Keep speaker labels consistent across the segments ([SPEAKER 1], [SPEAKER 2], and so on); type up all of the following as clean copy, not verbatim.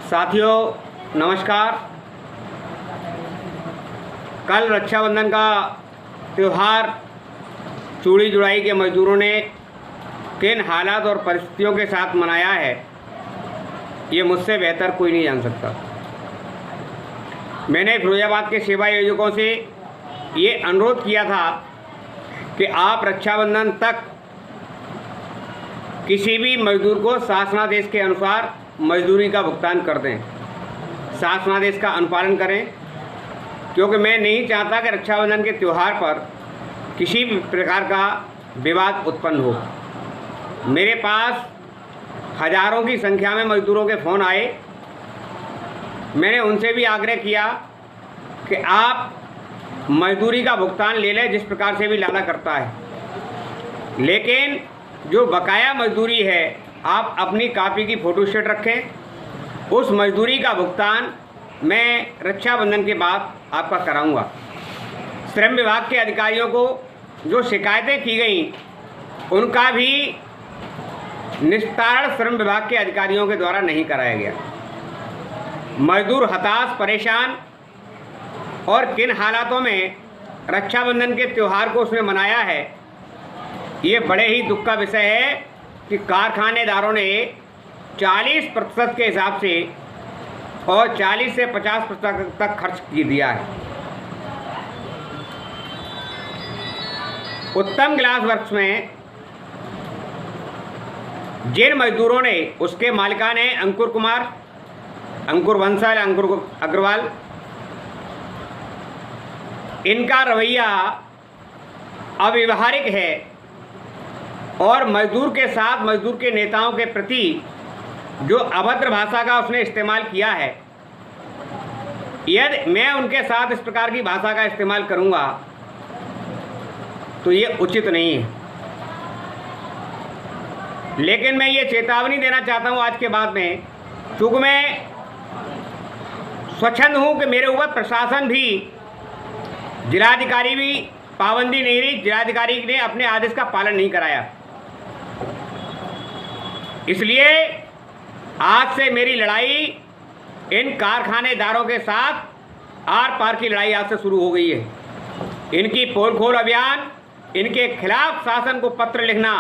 [SPEAKER 1] साथियों नमस्कार। कल रक्षाबंधन का त्यौहार चूड़ी जुड़ाई के मजदूरों ने किन हालात और परिस्थितियों के साथ मनाया है, ये मुझसे बेहतर कोई नहीं जान सकता। मैंने फिरोजाबाद के सेवा आयोजकों से ये अनुरोध किया था कि आप रक्षाबंधन तक किसी भी मजदूर को शासनादेश के अनुसार मजदूरी का भुगतान कर दें, शासनादेश का अनुपालन करें, क्योंकि मैं नहीं चाहता कि रक्षाबंधन के त्यौहार पर किसी भी प्रकार का विवाद उत्पन्न हो। मेरे पास हज़ारों की संख्या में मजदूरों के फ़ोन आए। मैंने उनसे भी आग्रह किया कि आप मजदूरी का भुगतान ले लें जिस प्रकार से भी लाना करता है, लेकिन जो बकाया मजदूरी है आप अपनी कॉपी की फ़ोटोस्टेट रखें। उस मजदूरी का भुगतान मैं रक्षाबंधन के बाद आपका कराऊंगा। श्रम विभाग के अधिकारियों को जो शिकायतें की गई उनका भी निस्तारण श्रम विभाग के अधिकारियों के द्वारा नहीं कराया गया। मजदूर हताश परेशान और किन हालातों में रक्षाबंधन के त्यौहार को उसने मनाया है, ये बड़े ही दुख का विषय है कि कारखानेदारों ने 40% के हिसाब से और 40 से 50% तक खर्च की दिया है। उत्तम ग्लास वर्क्स में जिन मजदूरों ने, उसके मालिकान हैं अंकुर कुमार, अंकुर बंसल, अंकुर अग्रवाल, इनका रवैया अव्यवहारिक है और मजदूर के साथ मजदूर के नेताओं के प्रति जो अभद्र भाषा का उसने इस्तेमाल किया है, यदि मैं उनके साथ इस प्रकार की भाषा का इस्तेमाल करूंगा तो ये उचित नहीं है। लेकिन मैं ये चेतावनी देना चाहता हूं आज के बाद में, चूँकि मैं स्वच्छंद हूं कि मेरे ऊपर प्रशासन भी, जिलाधिकारी भी पाबंदी नहीं रही, जिलाधिकारी ने अपने आदेश का पालन नहीं कराया। इसलिए आज से मेरी लड़ाई इन कारखानेदारों के साथ आर पार की लड़ाई आज से शुरू हो गई है। इनकी पोल खोल अभियान, इनके खिलाफ शासन को पत्र लिखना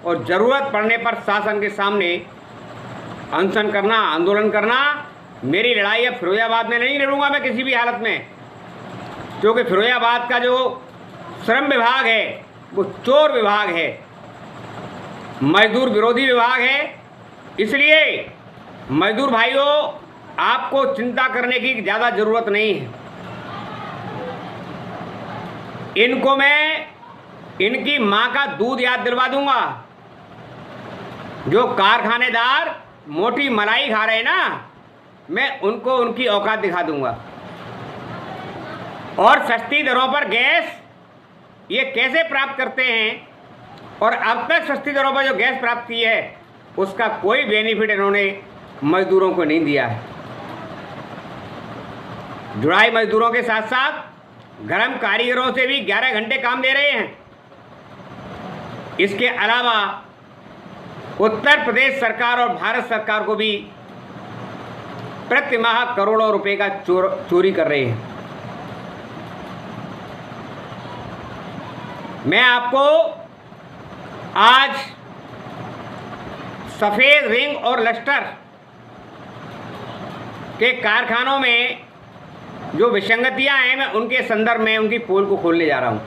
[SPEAKER 1] और ज़रूरत पड़ने पर शासन के सामने अनशन करना, आंदोलन करना, मेरी लड़ाई अब फिरोजाबाद में नहीं लड़ूंगा मैं किसी भी हालत में, क्योंकि फिरोजाबाद का जो श्रम विभाग है वो चोर विभाग है, मजदूर विरोधी विभाग है। इसलिए मजदूर भाइयों, आपको चिंता करने की ज़्यादा ज़रूरत नहीं है। इनको मैं इनकी माँ का दूध याद दिलवा दूंगा। जो कारखानेदार मोटी मलाई खा रहे हैं ना, मैं उनको उनकी औकात दिखा दूंगा। और सस्ती दरों पर गैस ये कैसे प्राप्त करते हैं, और अब तक सस्ती दरों पर जो गैस प्राप्त की है उसका कोई बेनिफिट इन्होंने मजदूरों को नहीं दिया है। जुड़ाई मजदूरों के साथ साथ गर्म कारीगरों से भी 11 घंटे काम दे रहे हैं। इसके अलावा उत्तर प्रदेश सरकार और भारत सरकार को भी प्रति माह करोड़ों रुपए का चोरी कर रहे हैं। मैं आपको आज सफ़ेद रिंग और लस्टर के कारखानों में जो विसंगतियां हैं, मैं उनके संदर्भ में उनकी पोल को खोलने जा रहा हूं।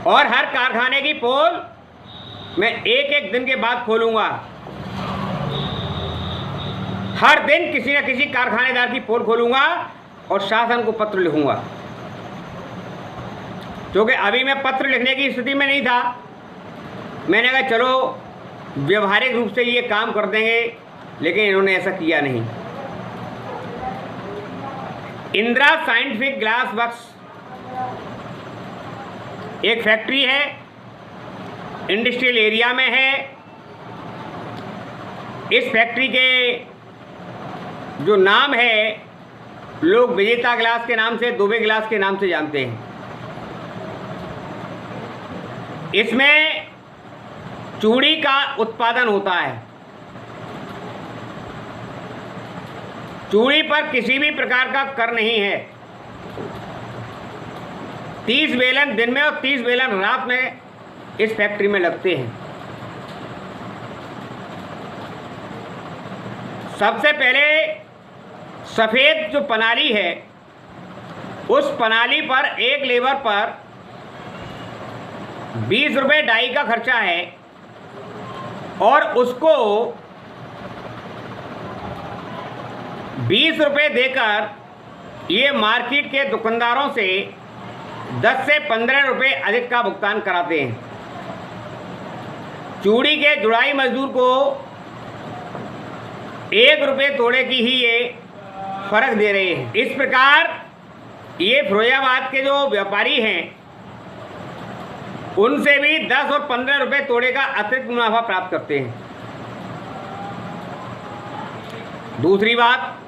[SPEAKER 1] और हर कारखाने की पोल मैं एक एक दिन के बाद खोलूंगा। हर दिन किसी न किसी कारखानेदार की पोल खोलूंगा और शासन को पत्र लिखूंगा, क्योंकि अभी मैं पत्र लिखने की स्थिति में नहीं था। मैंने कहा चलो व्यवहारिक रूप से ये काम कर देंगे, लेकिन इन्होंने ऐसा किया नहीं। इंदिरा साइंटिफिक ग्लास वर्क्स एक फैक्ट्री है, इंडस्ट्रियल एरिया में है। इस फैक्ट्री के जो नाम है लोग विजेता ग्लास के नाम से, दुबे ग्लास के नाम से जानते हैं। इसमें चूड़ी का उत्पादन होता है। चूड़ी पर किसी भी प्रकार का कर नहीं है। 30 बेलन दिन में और 30 बेलन रात में इस फैक्ट्री में लगते हैं। सबसे पहले सफ़ेद जो पनाली है, उस पनाली पर एक लेबर पर 20 रुपये डाई का खर्चा है और उसको 20 रुपये देकर ये मार्केट के दुकानदारों से 10 से 15 रुपये अधिक का भुगतान कराते हैं। चूड़ी के जुड़ाई मजदूर को 1 रुपये तोड़े की ही ये फ़र्क दे रहे हैं। इस प्रकार ये फिरोजाबाद के जो व्यापारी हैं उनसे भी 10 और 15 रुपये तोड़े का अतिरिक्त मुनाफा प्राप्त करते हैं। दूसरी बात,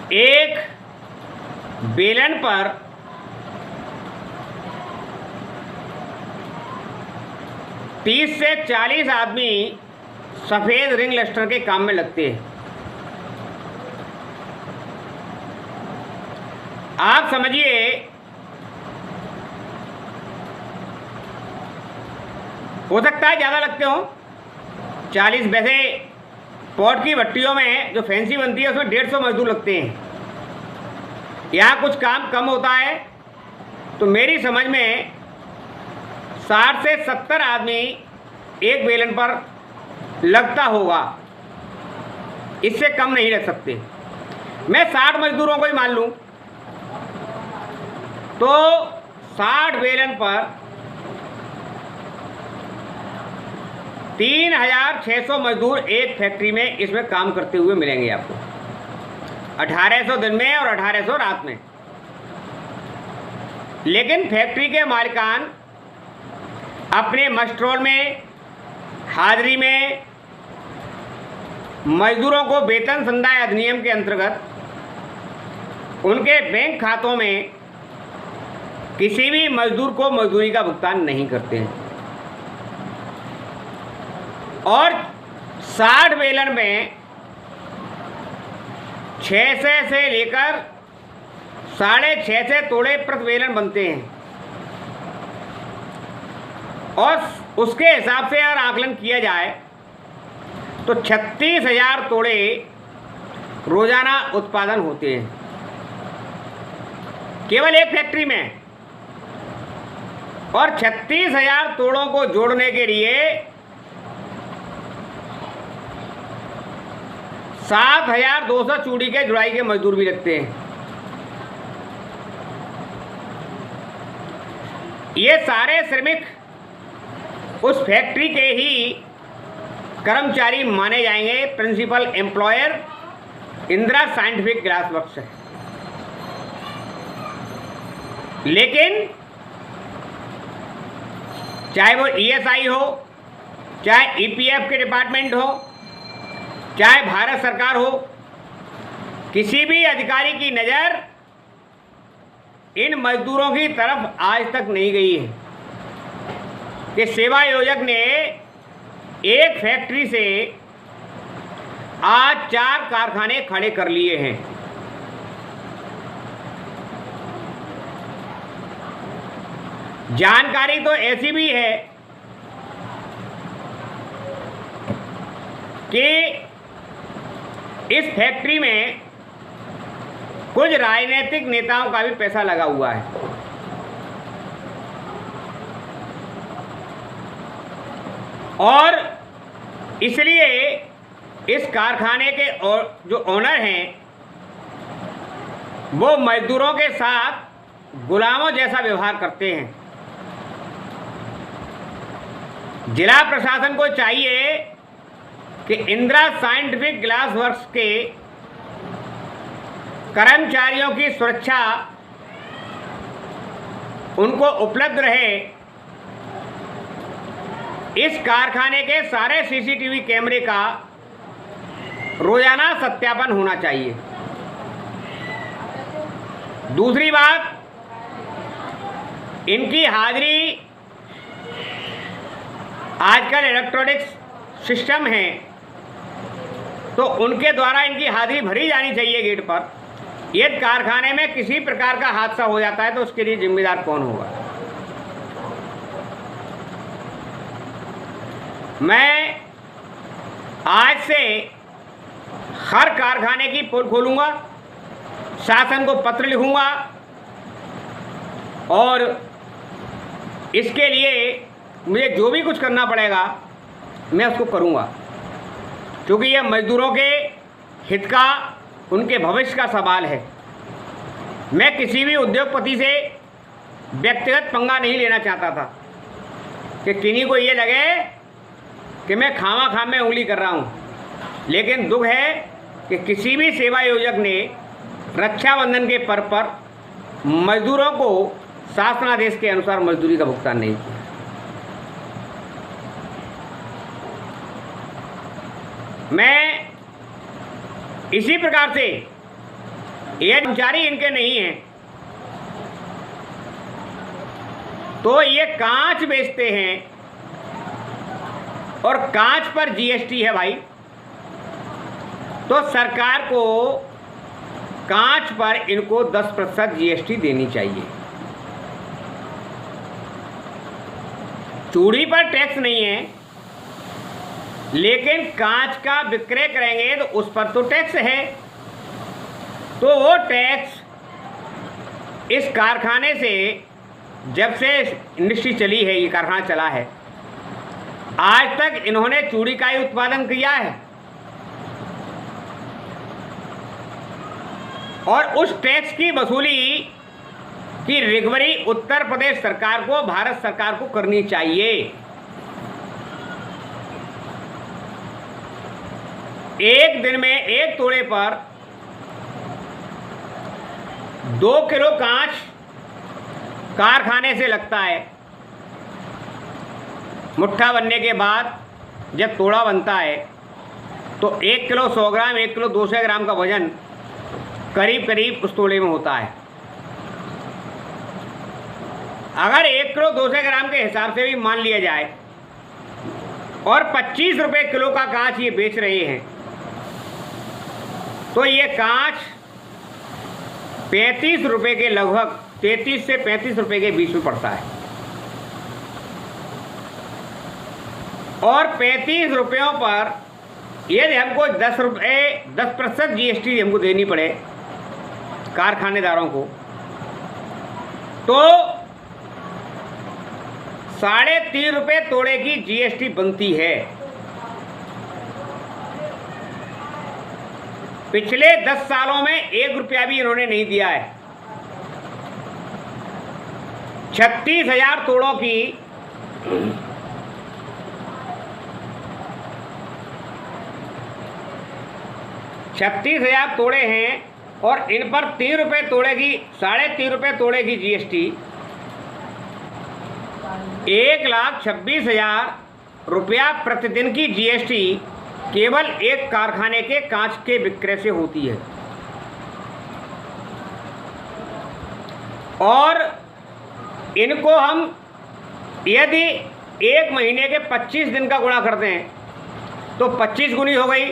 [SPEAKER 1] एक बेलन पर 30 से 40 आदमी सफ़ेद रिंग लस्टर के काम में लगते हैं। आप समझिए हो सकता है ज़्यादा लगते हो 40, वैसे पॉट की भट्टियों में जो फैंसी बनती है उसमें 150 मजदूर लगते हैं। यहाँ कुछ काम कम होता है, तो मेरी समझ में 60 से 70 आदमी एक बेलन पर लगता होगा, इससे कम नहीं लग सकते। मैं 60 मजदूरों को ही मान लूँ तो 60 बेलन पर 3600 मजदूर एक फैक्ट्री में इसमें काम करते हुए मिलेंगे आपको, 1800 दिन में और 1800 रात में। लेकिन फैक्ट्री के मालिकान अपने मस्ट्रोल में, हाजिरी में मजदूरों को वेतन संदाय अधिनियम के अंतर्गत उनके बैंक खातों में किसी भी मजदूर को मजदूरी का भुगतान नहीं करते हैं। और 60 बेलन में 600 से लेकर 650 तोड़े प्रति बेलन बनते हैं। और उसके हिसाब से अगर आकलन किया जाए तो 36,000 तोड़े रोजाना उत्पादन होते हैं केवल एक फैक्ट्री में। और 36,000 तोड़ों को जोड़ने के लिए 7,200 चूड़ी के जुड़ाई के मजदूर भी लगते हैं। ये सारे श्रमिक उस फैक्ट्री के ही कर्मचारी माने जाएंगे। Principal employer Indira scientific glass works है। लेकिन चाहे वो ईएसआई हो, चाहे ईपीएफ के डिपार्टमेंट हो, चाहे भारत सरकार हो, किसी भी अधिकारी की नज़र इन मजदूरों की तरफ आज तक नहीं गई है कि सेवा आयोजक ने एक फैक्ट्री से आज 4 कारखाने खड़े कर लिए हैं। जानकारी तो ऐसी भी है कि इस फैक्ट्री में कुछ राजनीतिक नेताओं का भी पैसा लगा हुआ है। और इसलिए इस कारखाने के जो ओनर हैं वो मजदूरों के साथ गुलामों जैसा व्यवहार करते हैं। जिला प्रशासन को चाहिए कि इंदिरा साइंटिफिक ग्लास वर्क्स के कर्मचारियों की सुरक्षा उनको उपलब्ध रहे। इस कारखाने के सारे सीसीटीवी कैमरे का रोजाना सत्यापन होना चाहिए। दूसरी बात, इनकी हाजिरी आजकल इलेक्ट्रॉनिक्स सिस्टम है, तो उनके द्वारा इनकी हाजिरी भरी जानी चाहिए गेट पर। यदि कारखाने में किसी प्रकार का हादसा हो जाता है तो उसके लिए जिम्मेदार कौन होगा? मैं आज से हर कारखाने की पोल खोलूंगा, शासन को पत्र लिखूंगा और इसके लिए मुझे जो भी कुछ करना पड़ेगा मैं उसको करूंगा, क्योंकि यह मजदूरों के हित का, उनके भविष्य का सवाल है। मैं किसी भी उद्योगपति से व्यक्तिगत पंगा नहीं लेना चाहता था कि किन्हीं को ये लगे कि मैं खामा में उंगली कर रहा हूँ, लेकिन दुख है कि किसी भी सेवा योजक ने रक्षाबंधन के पर्व पर मजदूरों को शासनादेश के अनुसार मजदूरी का भुगतान नहीं किया। मैं इसी प्रकार से, ये कर्मचारी इनके नहीं हैं तो ये कांच बेचते हैं और कांच पर जीएसटी है भाई, तो सरकार को कांच पर इनको 10% जीएसटी देनी चाहिए। चूड़ी पर टैक्स नहीं है, लेकिन कांच का विक्रय करेंगे तो उस पर तो टैक्स है। तो वो टैक्स इस कारखाने से, जब से इंडस्ट्री चली है, ये कारखाना चला है, आज तक इन्होंने चूड़ी का ही उत्पादन किया है और उस टैक्स की वसूली की रिकवरी उत्तर प्रदेश सरकार को, भारत सरकार को करनी चाहिए। एक दिन में एक तोड़े पर 2 किलो कांच कारखाने से लगता है। मुट्ठा बनने के बाद जब तोड़ा बनता है तो 1 किलो 100 ग्राम, 1 किलो 200 ग्राम का वजन करीब करीब उस तोड़े में होता है। अगर 1 किलो 200 ग्राम के हिसाब से भी मान लिया जाए और 25 रुपये किलो का कांच ये बेच रहे हैं, तो ये कांच 35 रुपये के लगभग 33 से 35 रुपये के बीच में पड़ता है। और 35 रुपयों पर यदि हमको 10% जीएसटी हमको देनी पड़े कारखानेदारों को, तो 3.5 रुपये तोड़े की जीएसटी बनती है। पिछले 10 सालों में 1 रुपया भी इन्होंने नहीं दिया है। 36,000 तोड़ों की 36,000 तोड़े हैं और इन पर 3 रुपये तोड़े की, 3.5 रुपये तोड़े की जीएसटी, 1,26,000 रुपया प्रतिदिन की जीएसटी केवल एक कारखाने के कांच के विक्रय से होती है। और इनको हम यदि 1 महीने के 25 दिन का गुणा करते हैं तो 25 गुनी हो गई।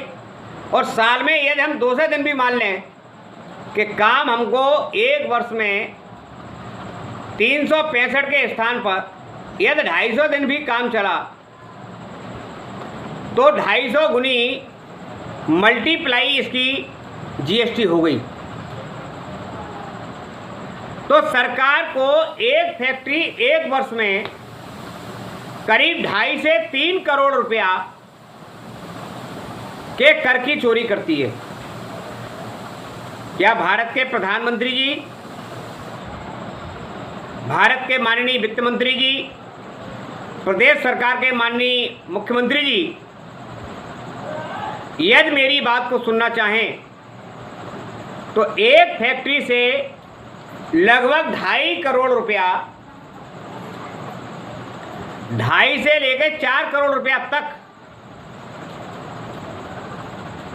[SPEAKER 1] और साल में यदि हम 200 दिन भी मान लें कि काम हमको 1 वर्ष में 365 के स्थान पर यदि 250 दिन भी काम चला तो 250 गुनी मल्टीप्लाई इसकी जीएसटी हो गई। तो सरकार को एक फैक्ट्री 1 वर्ष में करीब 2.5 से 3 करोड़ रुपया के कर की चोरी करती है। क्या भारत के प्रधानमंत्री जी, भारत के माननीय वित्त मंत्री जी, प्रदेश सरकार के माननीय मुख्यमंत्री जी यदि मेरी बात को सुनना चाहें तो एक फैक्ट्री से लगभग 2.5 करोड़ रुपया, 2.5 से लेकर 4 करोड़ रुपया तक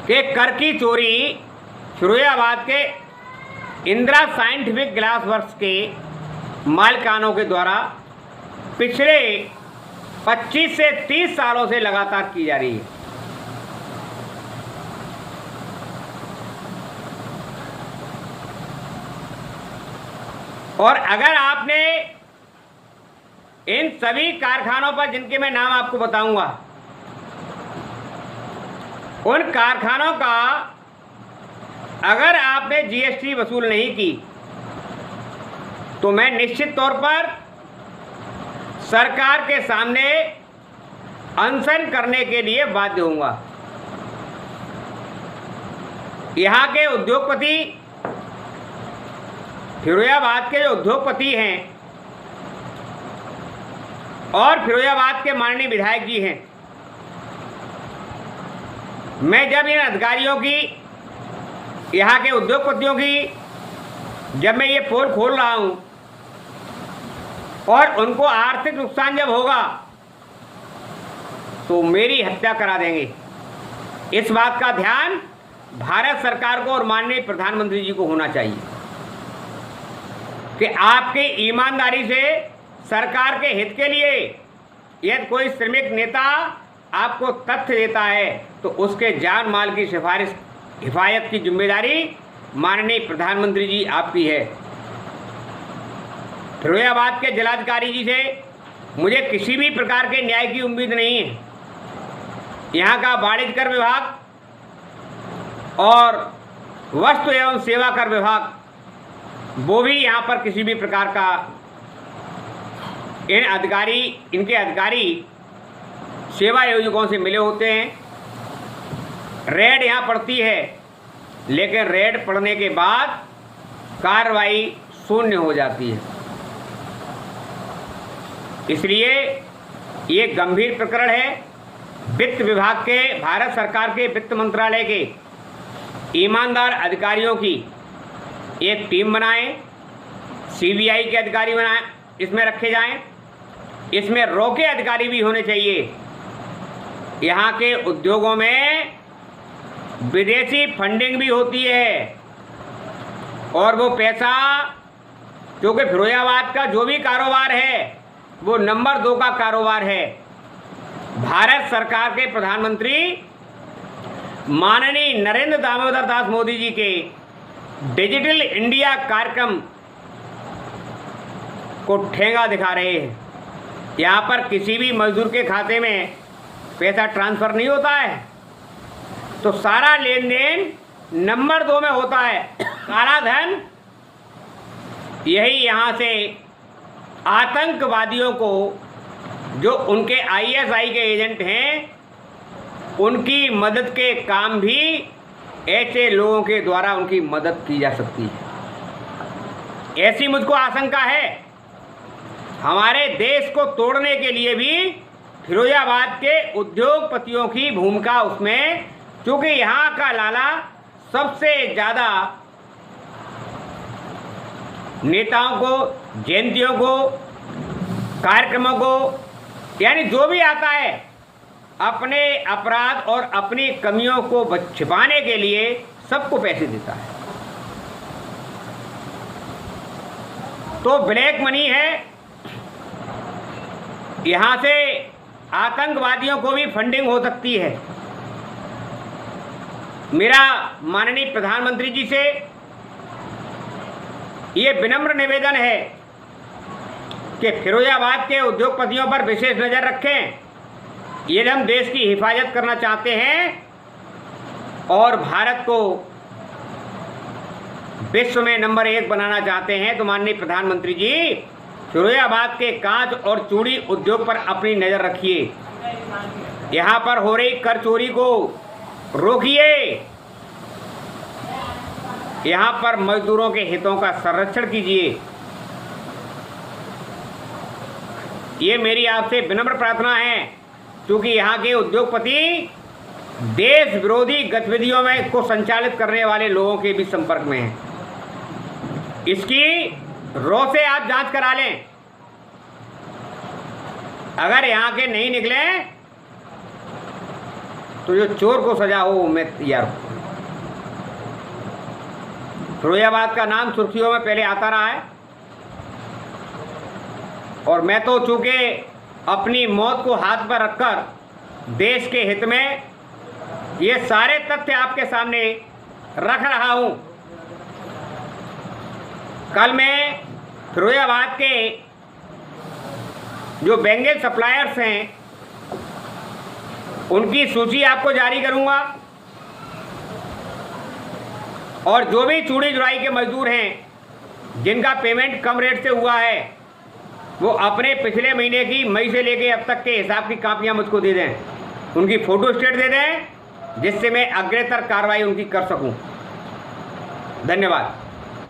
[SPEAKER 1] के कर की चोरी फिरोजाबाद के इंदिरा साइंटिफिक ग्लास वर्क्स के मालिकानों के द्वारा पिछले 25 से 30 सालों से लगातार की जा रही है। और अगर आपने इन सभी कारखानों पर, जिनके मैं नाम आपको बताऊंगा, उन कारखानों का अगर आपने जीएसटी वसूल नहीं की तो मैं निश्चित तौर पर सरकार के सामने अनशन करने के लिए बाध्य होऊंगा। यहाँ के उद्योगपति, फिरोजाबाद के जो उद्योगपति हैं और फिरोजाबाद के माननीय विधायक जी हैं, मैं जब इन अधिकारियों की, यहाँ के उद्योगपतियों की जब मैं ये पोल खोल रहा हूँ और उनको आर्थिक नुकसान जब होगा तो मेरी हत्या करा देंगे। इस बात का ध्यान भारत सरकार को और माननीय प्रधानमंत्री जी को होना चाहिए कि आपकी ईमानदारी से सरकार के हित के लिए यदि कोई श्रमिक नेता आपको तथ्य देता है तो उसके जान माल की हिफाजत की जिम्मेदारी माननीय प्रधानमंत्री जी आपकी है। फिरोजाबाद के जिलाधिकारी जी से मुझे किसी भी प्रकार के न्याय की उम्मीद नहीं है। यहाँ का वाणिज्य कर विभाग और वस्तु एवं सेवा कर विभाग, वो भी यहाँ पर किसी भी प्रकार का इनके अधिकारी सेवा आयोजकों से मिले होते हैं। रेड यहाँ पड़ती है, लेकिन रेड पड़ने के बाद कार्रवाई शून्य हो जाती है। इसलिए ये गंभीर प्रकरण है। वित्त विभाग के, भारत सरकार के वित्त मंत्रालय के ईमानदार अधिकारियों की एक टीम बनाएं, सीबीआई के अधिकारी बनाएं, इसमें रखे जाएं। इसमें रॉ के अधिकारी भी होने चाहिए। यहाँ के उद्योगों में विदेशी फंडिंग भी होती है और वो पैसा, क्योंकि फिरोजाबाद का जो भी कारोबार है वो नंबर 2 का कारोबार है। भारत सरकार के प्रधानमंत्री माननीय नरेंद्र दामोदर दास मोदी जी के डिजिटल इंडिया कार्यक्रम को ठेंगा दिखा रहे हैं। यहाँ पर किसी भी मजदूर के खाते में पैसा ट्रांसफ़र नहीं होता है, तो सारा लेन देन नंबर 2 में होता है। काला धन यही यहाँ से आतंकवादियों को, जो उनके आईएसआई के एजेंट हैं, उनकी मदद के काम भी ऐसे लोगों के द्वारा उनकी मदद की जा सकती है। ऐसी मुझको आशंका है। हमारे देश को तोड़ने के लिए भी फिरोजाबाद के उद्योगपतियों की भूमिका उसमें, क्योंकि यहाँ का लाला सबसे ज़्यादा नेताओं को, जयंतियों को, कार्यक्रमों को, यानी जो भी आता है अपने अपराध और अपनी कमियों को छिपाने के लिए सबको पैसे देता है। तो ब्लैक मनी है। यहाँ से आतंकवादियों को भी फंडिंग हो सकती है। मेरा माननीय प्रधानमंत्री जी से ये विनम्र निवेदन है कि फिरोजाबाद के उद्योगपतियों पर विशेष नज़र रखें। यदि हम देश की हिफाजत करना चाहते हैं और भारत को विश्व में नंबर 1 बनाना चाहते हैं, तो माननीय प्रधानमंत्री जी फिरोजाबाद के कांच और चूड़ी उद्योग पर अपनी नज़र रखिए। यहाँ पर हो रही कर चोरी को रोकिए। यहाँ पर मजदूरों के हितों का संरक्षण कीजिए। ये मेरी आपसे विनम्र प्रार्थना है, क्योंकि यहाँ के उद्योगपति देश विरोधी गतिविधियों में को संचालित करने वाले लोगों के भी संपर्क में हैं। इसकी रॉ से आप जांच करा लें। अगर यहाँ के नहीं निकले तो जो चोर को सजा हो मैं तैयार हूँ। फिरोजाबाद का नाम सुर्खियों में पहले आता रहा है और मैं तो चूंकि अपनी मौत को हाथ पर रखकर देश के हित में ये सारे तथ्य आपके सामने रख रहा हूं। कल मैं फिरोजाबाद के जो बेंगल सप्लायर्स हैं उनकी सूची आपको जारी करूंगा, और जो भी चूड़ी जुड़ाई के मजदूर हैं जिनका पेमेंट कम रेट से हुआ है वो अपने पिछले महीने की मई से लेके अब तक के हिसाब की कापियां मुझको दे दें, उनकी फ़ोटो स्टेट दे दें, जिससे मैं अग्रेतर कार्रवाई उनकी कर सकूं। धन्यवाद।